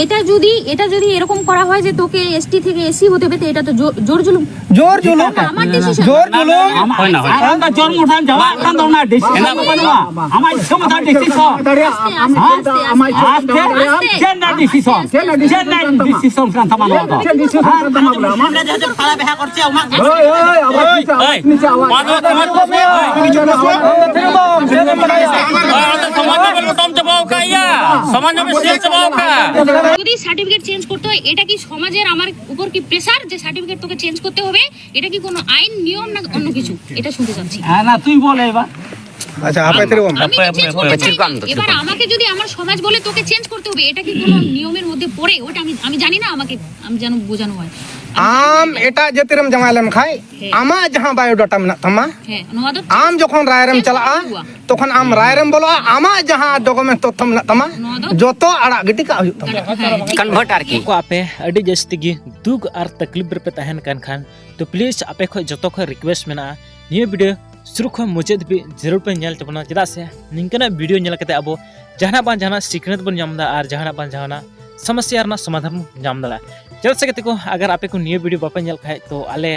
এটা যদি এরকম করা হয় যে তোকে এসটি থেকে এসি হতে হবে, তো এটা তো জোর জুলুম। আমার ডিসিশন হয় না আমরা জন্মস্থান যাওয়া কান দাও না ডিসিশন বানবা আমার সমাধান ডিসিশন জেন্ডার ডিসিশন কান থামানো আমরা যে ফালা বেহা করছে আমা ওই আবার নিচে আওয়াজ যদি সার্টিফিকেট চেঞ্জ করতে হয়, এটা কি সমাজের আমার উপর কি প্রেসার যে সার্টিফিকেট তোকে চেঞ্জ করতে হবে? এটা কি কোনো আইন নিয়ম না অন্য কিছু? এটা শুনতে চাচ্ছি। না তুই বল এবার। আচ্ছা আপনি এরকম এবার আমাকে যদি আমার সমাজ বলে তোকে চেঞ্জ করতে হবে, এটা কি কোনো নিয়মের মধ্যে পড়ে? ওটা আমি জানি না, আমাকে আমি যেন বোঝানো হয়। আম এটা যেতেরম জামাইলেম খাই আমা যাহা বায়োডাটা মেনা তামা আম যখন রায়রম চালাআ তখন আম রায়রম বলো আমা যাহা ডকুমেंट তথ্য মেনা তামা যত আড়া গিটি কা হুᱭᱩᱜ तामा कन्वर्ट आरकी को आपे अडी जस्ती गी दुख और तकलीफ पे तहन कान खान तो प्लीज आपे खो जतो खो रिक्वेस्ट मेना निये वीडियो शुरू खो मुचाद भी जरूर पे नेल तबना चदा से निंकना वीडियो नेल कते अब जहाना बा जहाना सिकनेत बन जामदा और जहाना बा जहाना समस्या रना समाधान जामदा चल सके को अगर आपे को निये वीडियो बापे नेल खाए तो आले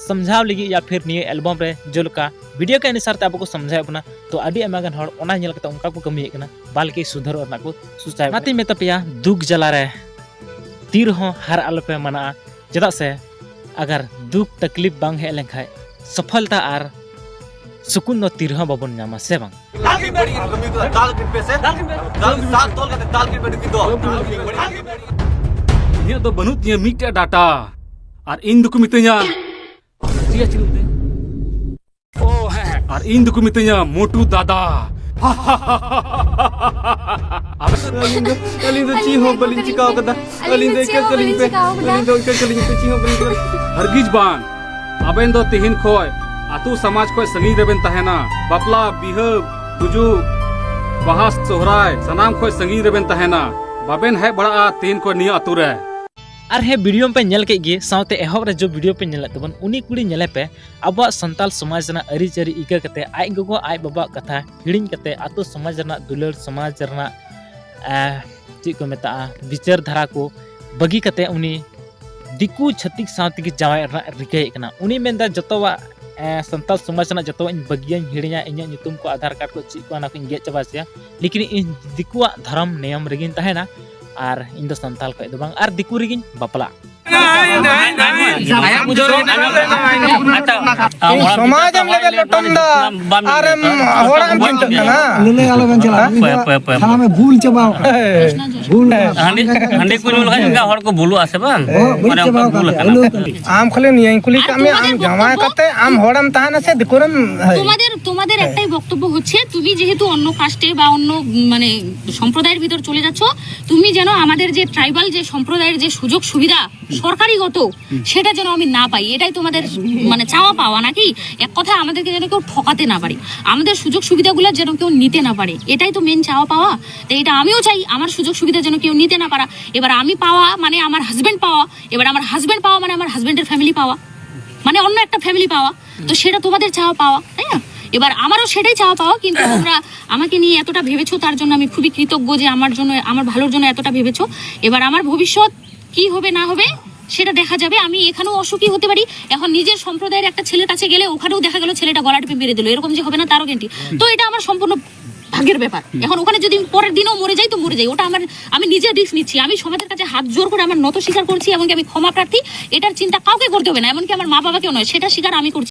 समझाव लगी या फिर निये एल्बम रे जोलका वीडियो के अनुसार आपको समझाए बना तो अडी अमागन हर ओना नेल कते उनका को कमी कना बालके सुधर और ना को सुचाय नाती में तपिया दुख जला रे तीर हो हर आलपे मना चदा से अगर दुख तकलीफ बांग हे लेखाय सफलता आर सुकून नो तीर हो बाबन नामा से बांग ᱤᱧᱟᱹᱜ ᱫᱚ ᱵᱟᱹᱱᱩᱜ ᱛᱤᱧᱟᱹ ᱢᱤᱫᱴᱮᱡ ᱰᱟᱴᱟ ᱟᱨ ᱤᱧ ᱫᱚᱠᱚ ᱢᱤᱛᱟᱹᱧᱟ ᱳ ᱦᱮᱸ ᱟᱨ ᱤᱧ ᱫᱚᱠᱚ ᱢᱤᱛᱟᱹᱧᱟ मोटू दादा अली तो ची हो बलिन चिकाओ कदा अली दे के कलिंग पे अली दो के कलिंग पे ची हो बलिन कर हरगिज बान आबेन दो तिहिन खोय आतु समाज खोय संगी रेबेन तहेना बापला बिहा गुजु बहास सोहराय सनाम खोय संगी रेबेन तहेना बाबेन है बड़ा तीन को निया आतु रे और हे वीडियो पे नेल के गे साउते एहब रे जो वीडियो पे नेल तबन उनी कुड़ी नेले पे अब संताल समाज जना अरी चरी इका कते आय गगो आय बाबा कथा हिड़िन कते आतो समाज जना दुलर समाज जना ची को मेता विचार धारा को बगी कते उनी दिकु छतिक साउते की जावाय रिके कना उनी मेंदा जतवा संताल समाज जना जतवा इन बगियां हिड़िया इnya nyutum को आधार कार्ड को ची को ना को गे चबासिया लेकिन इन दिकुआ धर्म नियम रेगिन तहेना और इन दो संताल को दो बांग और दिकु रेगिन बापला समाज हम लेके लटंदा अरे होड़ा हम चिंता ना लले आलो बन चला खाना में भूल चबाओ भूल हंडे को लोग का हर को भूलू आसे बांग भूल चबाओ आम खले निया कुली कामे आम জামাই কাতে আম হড়াম তাহানা সে দিকুরম তোমাদের একটাই বক্তব্য হচ্ছে, তুমি যেহেতু অন্য কাস্টে বা অন্য মানে সম্প্রদায়ের ভিতর চলে যাচ্ছ, তুমি যেন আমাদের যে ট্রাইবাল যে সম্প্রদায়ের যে সুযোগ সুবিধা সরকারিগত সেটা যেন আমি না পাই, এটাই তোমাদের মানে চাওয়া পাওয়া নাকি? এক কথা আমাদেরকে যেন কেউ ঠকাতে না পারে, আমাদের সুযোগ সুবিধাগুলো যেন কেউ নিতে না পারে, এটাই তো মেন চাওয়া পাওয়া। তো এটা আমিও চাই, আমার সুযোগ সুবিধা যেন কেউ নিতে না পারা। এবার আমি পাওয়া মানে আমার হাজবেন্ড পাওয়া, এবার আমার হাজবেন্ড পাওয়া মানে আমার হাজবেন্ডের ফ্যামিলি পাওয়া, মানে অন্য একটা ফ্যামিলি পাওয়া। তো সেটা তোমাদের চাওয়া পাওয়া, তাই না? এবার আমারও সেটাই চাওয়া পাওয়া, কিন্তু তোমরা আমাকে নিয়ে এতটা ভেবেছো, তার জন্য আমি খুবই কৃতজ্ঞ যে আমার জন্য আমার ভালোর জন্য এতটা ভেবেছো। এবার আমার ভবিষ্যৎ কি হবে না হবে সেটা দেখা যাবে। আমি এখানেও অসুখী হতে পারি, এখন নিজের সম্প্রদায়ের একটা ছেলের কাছে গেলে ওখানেও দেখা গেল ছেলেটা গলা টিপে মেরে দিল, এরকম যে হবে না তারও গ্যারান্টি। তো এটা আমার সম্পূর্ণ ভাগ্যের ব্যাপার। এখন ওখানে যদি পরের দিনও মরে যাই তো মরে যাই, ওটা আমি নিজে রিস্ক নিচ্ছি। আমি সমাজের কাছে হাত জোর করে আমার নত স্বীকার করছি, এমনকি আমি ক্ষমা প্রার্থী, এটার চিন্তা কাউকে করতে হবে না, এমনকি আমার মা বাবাকেও নয়, সেটা স্বীকার আমি করছি।